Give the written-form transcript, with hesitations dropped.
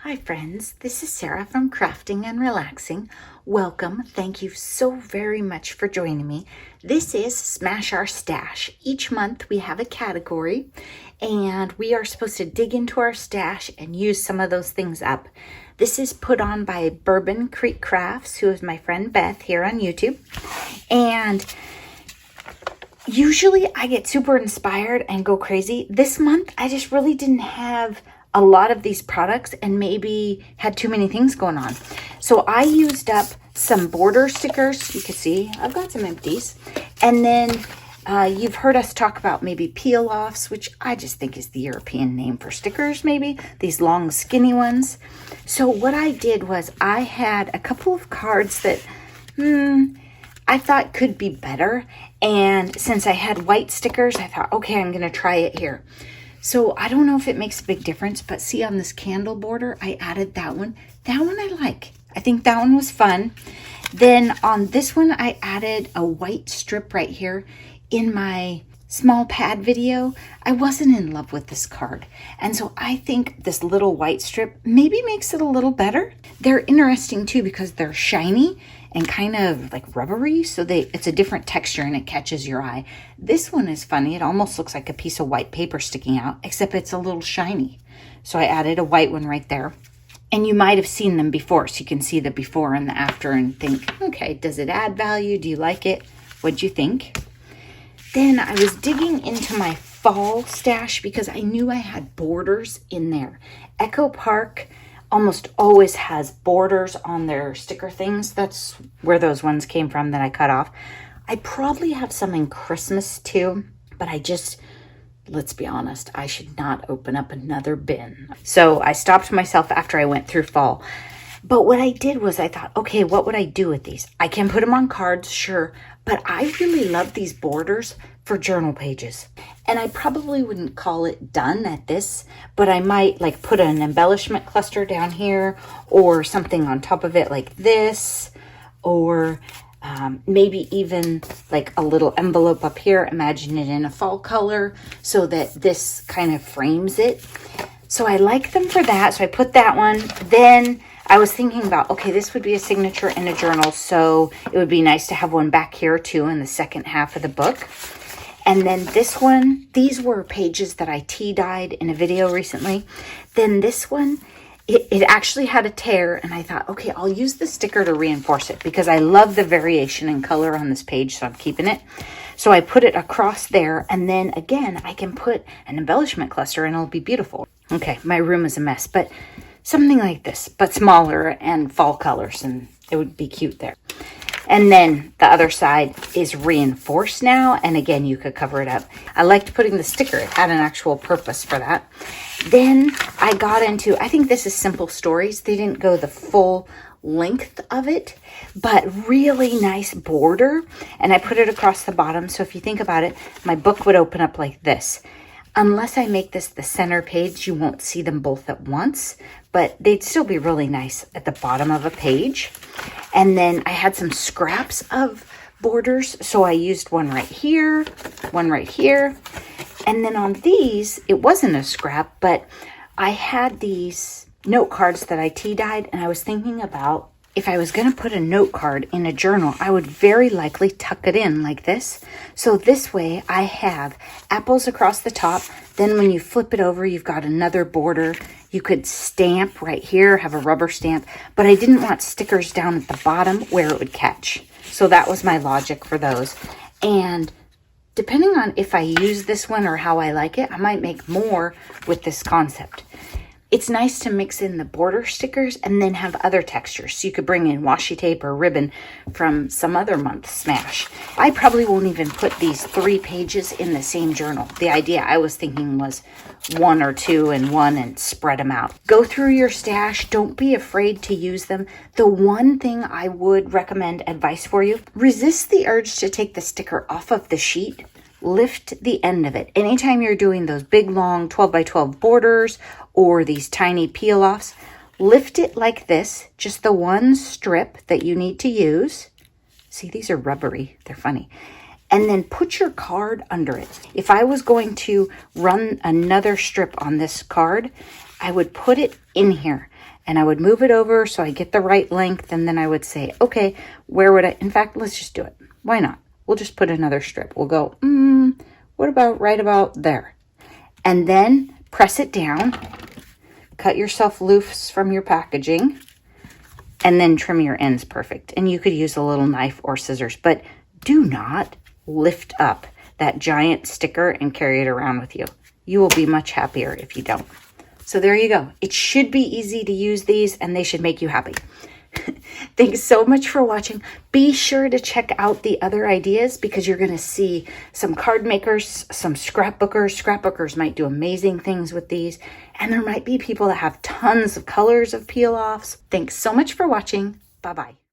Hi friends, this is Sarah from Crafting and Relaxing. Welcome. Thank you so very much for joining me. This is Smash Our Stash. Each month we have a category and we are supposed to dig into our stash and use some of those things up. This is put on by Bourbon Creek Crafts, who is my friend Beth here on YouTube. And usually I get super inspired and go crazy. This month I just really didn't have a lot of these products and maybe had too many things going on. So I used up some border stickers. You can see I've got some empties. And then you've heard us talk about maybe peel-offs, which I just think is the European name for stickers maybe. These long skinny ones. So what I did was I had a couple of cards that I thought could be better. And since I had white stickers, I thought, okay, I'm going to try it here. So I don't know if it makes a big difference, but see on this candle border, I added that one. That one I like. I think that one was fun. Then on this one, I added a white strip right here. In my small pad video, I wasn't in love with this card. And so I think this little white strip maybe makes it a little better. They're interesting too because they're shiny and kind of like rubbery, so it's a different texture and it catches your eye. This one is funny. It almost looks like a piece of white paper sticking out, except it's a little shiny. So I added a white one right there. And you might have seen them before, so you can see the before and the after and think, okay, does it add value? Do you like it? What'd you think? Then I was digging into my fall stash because I knew I had borders in there. Echo Park almost always has borders on their sticker things. That's where those ones came from that I cut off. I probably have some in Christmas too, but let's be honest, I should not open up another bin. So I stopped myself after I went through fall. But what I did was I thought, okay, what would I do with these? I can put them on cards, sure, but I really love these borders for journal pages. And I probably wouldn't call it done at this, but I might like put an embellishment cluster down here or something on top of it like this, or maybe even like a little envelope up here. Imagine it in a fall color so that this kind of frames it. So I like them for that. So I put that one. Then I was thinking about, okay, this would be a signature in a journal, so it would be nice to have one back here too in the second half of the book. And then this one, these were pages that I tea-dyed in a video recently. Then this one, it actually had a tear, and I thought, okay, I'll use the sticker to reinforce it because I love the variation in color on this page, so I'm keeping it. So I put it across there, and then again, I can put an embellishment cluster and it'll be beautiful. Okay, my room is a mess, but something like this, but smaller and fall colors, and it would be cute there. And then the other side is reinforced now, and again, you could cover it up. I liked putting the sticker. It had an actual purpose for that. Then I got into, I think this is Simple Stories. They didn't go the full length of it, but really nice border, and I put it across the bottom. So if you think about it, my book would open up like this. Unless I make this the center page, you won't see them both at once, but they'd still be really nice at the bottom of a page. And then I had some scraps of borders, so I used one right here, one right here. And then on these, it wasn't a scrap, but I had these note cards that I tea-dyed, and I was thinking about if I was going to put a note card in a journal, I would very likely tuck it in like this. So this way I have apples across the top. Then when you flip it over, you've got another border. You could stamp right here, have a rubber stamp, but I didn't want stickers down at the bottom where it would catch. So that was my logic for those. And depending on if I use this one or how I like it, I might make more with this concept. It's nice to mix in the border stickers and then have other textures. So you could bring in washi tape or ribbon from some other month smash. I probably won't even put these 3 pages in the same journal. The idea I was thinking was 1 or 2 in one and spread them out. Go through your stash. Don't be afraid to use them. The one thing I would recommend advice for you, resist the urge to take the sticker off of the sheet. Lift the end of it. Anytime you're doing those big long 12 by 12 borders or these tiny peel-offs, lift it like this, just the one strip that you need to use. See, these are rubbery. They're funny. And then put your card under it. If I was going to run another strip on this card, I would put it in here. and I would move it over so I get the right length. And then I would say, okay, where would I, in fact, let's just do it. Why not? We'll just put another strip. We'll go, what about right about there? And then press it down, cut yourself loose from your packaging, and then trim your ends perfect. And you could use a little knife or scissors, but do not lift up that giant sticker and carry it around with you. You will be much happier if you don't. So there you go. It should be easy to use these, and they should make you happy. Thanks so much for watching. Be sure to check out the other ideas because you're going to see some card makers, some scrapbookers. Scrapbookers might do amazing things with these. And there might be people that have tons of colors of peel-offs. Thanks so much for watching. Bye-bye.